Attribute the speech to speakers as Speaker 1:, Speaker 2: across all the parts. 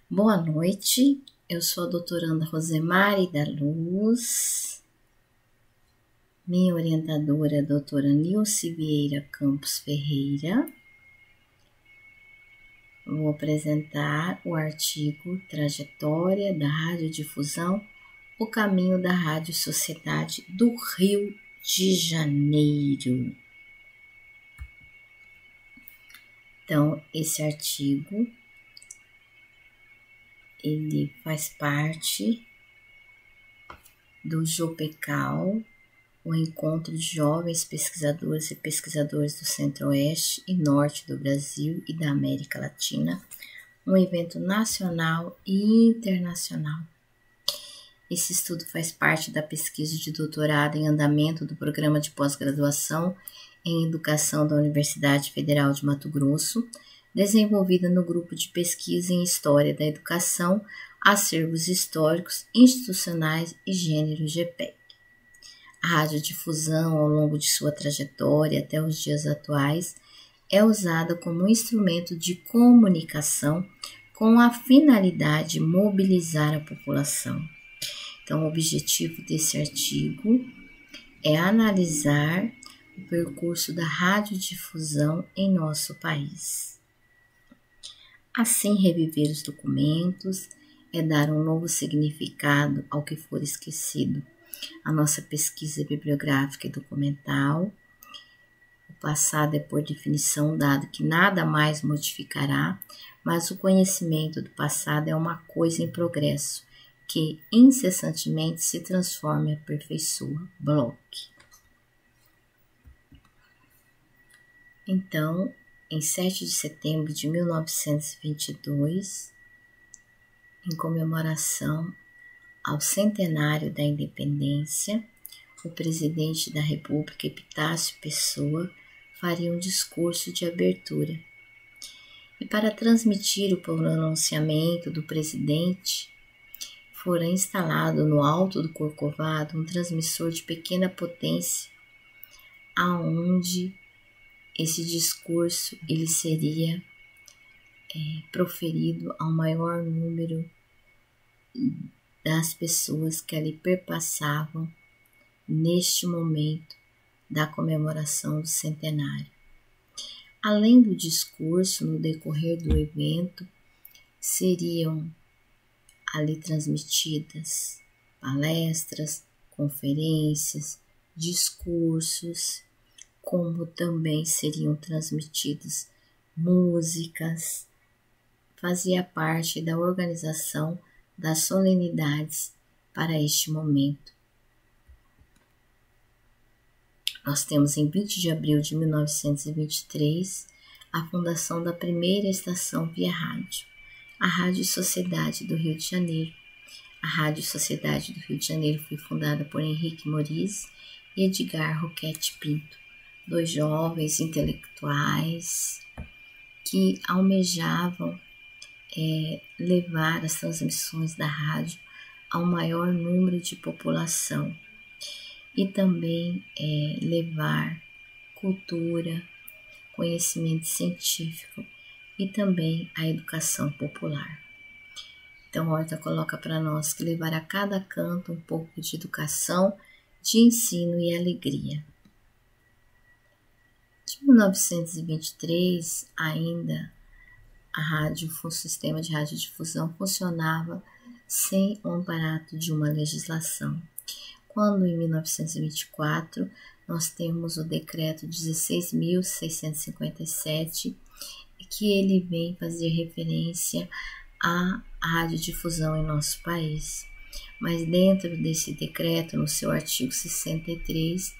Speaker 1: Boa noite, eu sou a doutoranda Rosemary da Luz, minha orientadora é a doutora Nilce Vieira Campos Ferreira. Vou apresentar o artigo Trajetória da Radiodifusão, o caminho da Rádio Sociedade do Rio de Janeiro. Então, esse artigo ele faz parte do JOPECAL, o Encontro de Jovens Pesquisadores e Pesquisadores do Centro-Oeste e Norte do Brasil e da América Latina, um evento nacional e internacional. Esse estudo faz parte da pesquisa de doutorado em andamento do Programa de Pós-Graduação em Educação da Universidade Federal de Mato Grosso, desenvolvida no Grupo de Pesquisa em História da Educação, Acervos Históricos, Institucionais e Gênero GPEG. A radiodifusão, ao longo de sua trajetória até os dias atuais, é usada como instrumento de comunicação com a finalidade de mobilizar a população. Então, o objetivo desse artigo é analisar o percurso da radiodifusão em nosso país. Assim, reviver os documentos é dar um novo significado ao que for esquecido. A nossa pesquisa bibliográfica e documental. O passado é, por definição, dado que nada mais modificará, mas o conhecimento do passado é uma coisa em progresso, que incessantemente se transforma e aperfeiçoa. Bloch. Então, em 7 de setembro de 1922, em comemoração ao centenário da independência, o presidente da República, Epitácio Pessoa, faria um discurso de abertura. E para transmitir o pronunciamento do presidente, fora instalado no alto do Corcovado um transmissor de pequena potência, aonde esse discurso ele seria proferido ao maior número das pessoas que ali perpassavam neste momento da comemoração do centenário. Além do discurso, no decorrer do evento, seriam ali transmitidas palestras, conferências, discursos, como também seriam transmitidas músicas. Fazia parte da organização das solenidades para este momento. Nós temos em 20 de abril de 1923 a fundação da primeira estação via rádio, a Rádio Sociedade do Rio de Janeiro. A Rádio Sociedade do Rio de Janeiro foi fundada por Henrique Moris e Edgar Roquette Pinto, dois jovens intelectuais que almejavam levar as transmissões da rádio ao maior número de população e também levar cultura, conhecimento científico e também a educação popular. Então, Horta coloca para nós que levar a cada canto um pouco de educação, de ensino e alegria. De 1923, ainda o sistema de radiodifusão funcionava sem o aparato de uma legislação. Quando, em 1924, nós temos o decreto 16.657, que ele vem fazer referência à radiodifusão em nosso país. Mas dentro desse decreto, no seu artigo 63,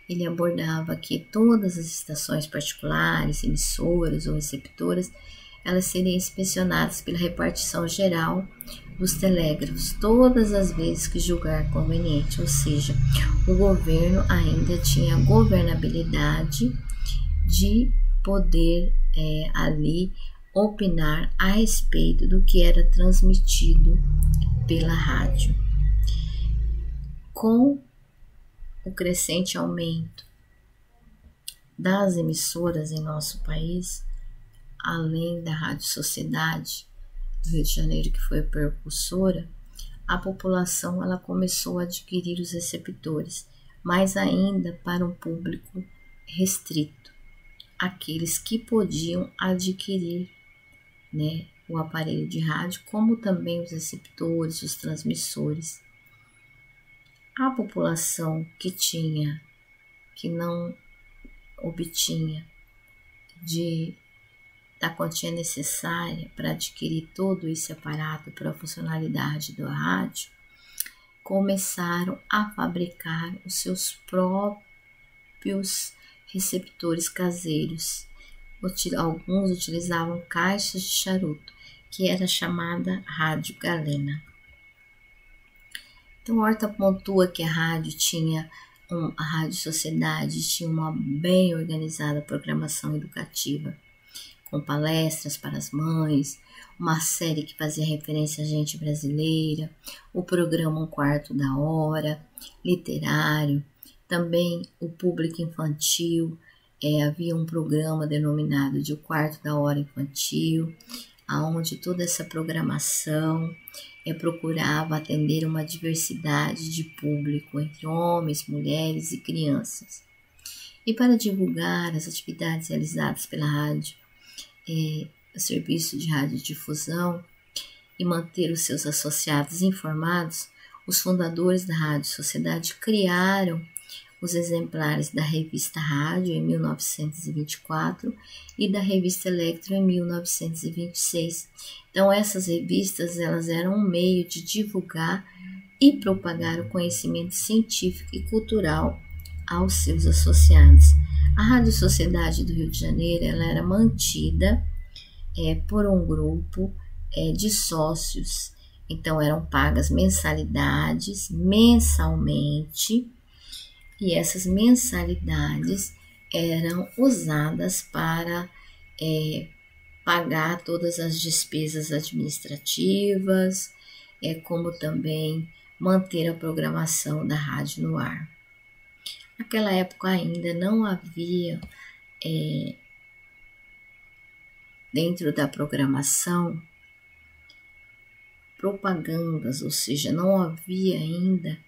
Speaker 1: ele abordava que todas as estações particulares, emissoras ou receptoras, elas seriam inspecionadas pela repartição geral dos telégrafos todas as vezes que julgar conveniente, ou seja, o governo ainda tinha governabilidade de poder ali opinar a respeito do que era transmitido pela rádio. Com o crescente aumento das emissoras em nosso país, além da Rádio Sociedade, do Rio de Janeiro, que foi a precursora, a população ela começou a adquirir os receptores, mas ainda para um público restrito, aqueles que podiam adquirir, né, o aparelho de rádio, como também os receptores, os transmissores. A população que não obtinha da quantia necessária para adquirir todo esse aparato para a funcionalidade do rádio, começaram a fabricar os seus próprios receptores caseiros. Alguns utilizavam caixas de charuto, que era chamada rádio galena. Então, Horta pontua que a Rádio Sociedade tinha uma bem organizada programação educativa, com palestras para as mães, uma série que fazia referência à gente brasileira, o programa Um Quarto da Hora, literário, também o público infantil, havia um programa denominado de O Quarto da Hora Infantil, onde toda essa programação procurava atender uma diversidade de público entre homens, mulheres e crianças. E para divulgar as atividades realizadas pela rádio, o serviço de radiodifusão, e manter os seus associados informados, os fundadores da Rádio Sociedade criaram os exemplares da Revista Rádio em 1924 e da Revista Electro em 1926. Então, essas revistas elas eram um meio de divulgar e propagar o conhecimento científico e cultural aos seus associados. A Rádio Sociedade do Rio de Janeiro ela era mantida por um grupo de sócios. Então, eram pagas mensalidades mensalmente, e essas mensalidades eram usadas para pagar todas as despesas administrativas, como também manter a programação da rádio no ar. Naquela época ainda não havia, dentro da programação, propagandas, ou seja, não havia ainda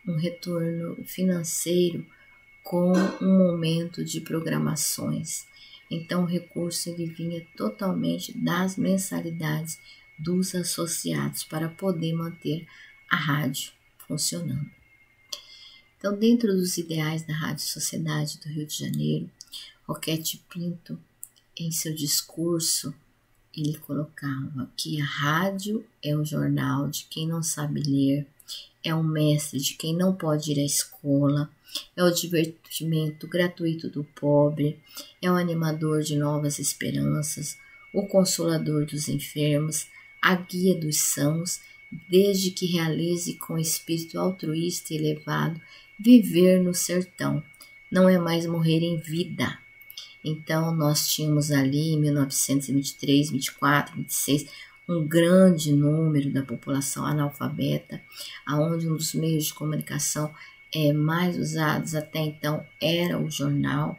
Speaker 1: um retorno financeiro com um momento de programações. Então, o recurso ele vinha totalmente das mensalidades dos associados para poder manter a rádio funcionando. Então, dentro dos ideais da Rádio Sociedade do Rio de Janeiro, Roquete Pinto, em seu discurso, ele colocava que a rádio é um jornal de quem não sabe ler, é um mestre de quem não pode ir à escola, é o divertimento gratuito do pobre, é o animador de novas esperanças, o consolador dos enfermos, a guia dos sãos, desde que realize com espírito altruísta e elevado viver no sertão, não é mais morrer em vida. Então, nós tínhamos ali em 1923, 24, 26, um grande número da população analfabeta, onde um dos meios de comunicação mais usados até então era o jornal.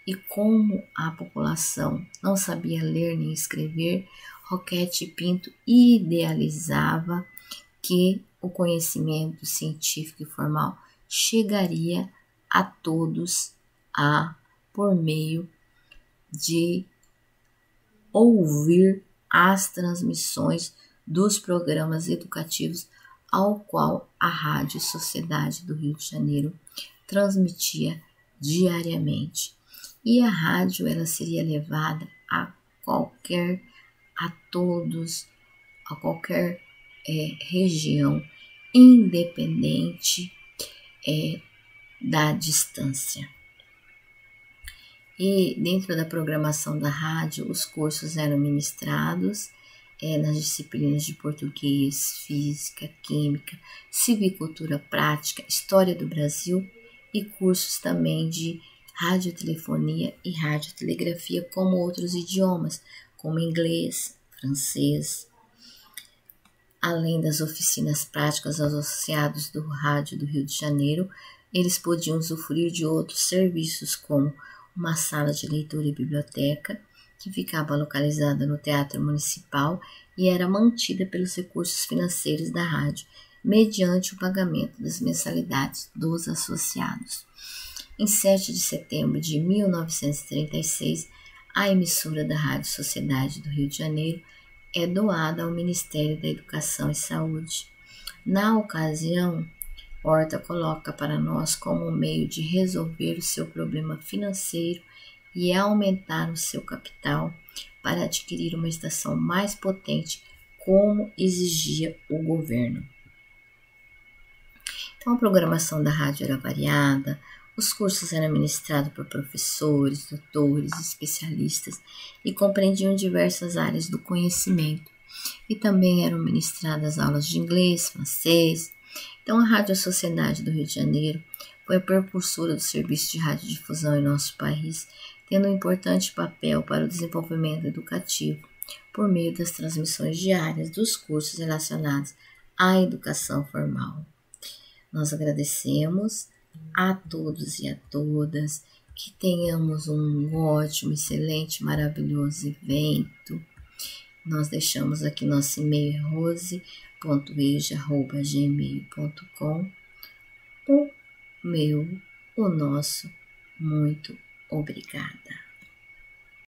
Speaker 1: E como a população não sabia ler nem escrever, Roquete Pinto idealizava que o conhecimento científico e formal chegaria a todos por meio de ouvir as transmissões dos programas educativos ao qual a Rádio Sociedade do Rio de Janeiro transmitia diariamente. E a rádio ela seria levada a qualquer região, independente da distância. E dentro da programação da rádio, os cursos eram ministrados nas disciplinas de português, física, química, civicultura prática, história do Brasil e cursos também de radiotelefonia e radiotelegrafia, como outros idiomas, como inglês, francês. Além das oficinas práticas aos associados do Rádio do Rio de Janeiro, eles podiam usufruir de outros serviços, como uma sala de leitura e biblioteca, que ficava localizada no Teatro Municipal, e era mantida pelos recursos financeiros da rádio, mediante o pagamento das mensalidades dos associados. Em 7 de setembro de 1936, a emissora da Rádio Sociedade do Rio de Janeiro é doada ao Ministério da Educação e Saúde. Na ocasião, Horta coloca para nós como um meio de resolver o seu problema financeiro e aumentar o seu capital para adquirir uma estação mais potente, como exigia o governo. Então, a programação da rádio era variada, os cursos eram ministrados por professores, doutores, especialistas e compreendiam diversas áreas do conhecimento. E também eram ministradas aulas de inglês, francês. Então, a Rádio Sociedade do Rio de Janeiro foi a precursora do serviço de radiodifusão em nosso país, tendo um importante papel para o desenvolvimento educativo, por meio das transmissões diárias dos cursos relacionados à educação formal. Nós agradecemos a todos e a todas, que tenhamos um ótimo, excelente, maravilhoso evento. Nós deixamos aqui nosso e-mail rose.eja@gmail.com. O nosso muito obrigada.